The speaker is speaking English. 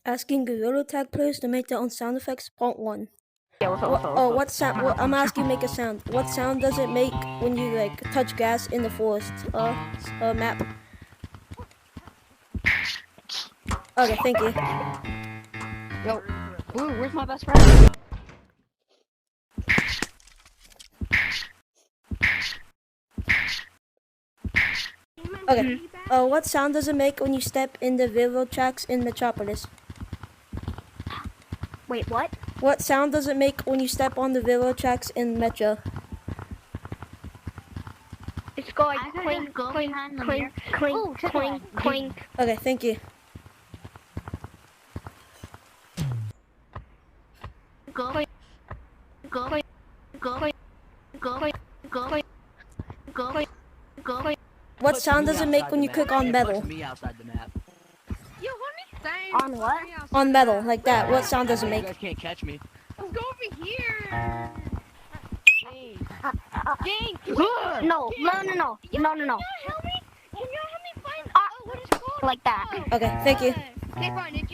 Asking Gorilla Tag players to make their own sound effects. Part 1. Yeah, What sound? I'm asking you make a sound. What sound does it make when you like touch gas in the forest? Map. Okay, thank you. Yo, Blue, where's my best friend? Okay. What sound does it make when you step in the railroad tracks in Metropolis? Wait, what? What sound does it make when you step on the railroad tracks in Metro? It's going clink, clink, clink, clink, clink, clink. Okay, thank you. What sound does it make when you click on metal? On what? On metal, like that. What sound does it make? You guys can't catch me. Let's go over here. James! No. Can you help me? Can you help me find? What is it called? Like that. Okay, thank you. Okay, fine.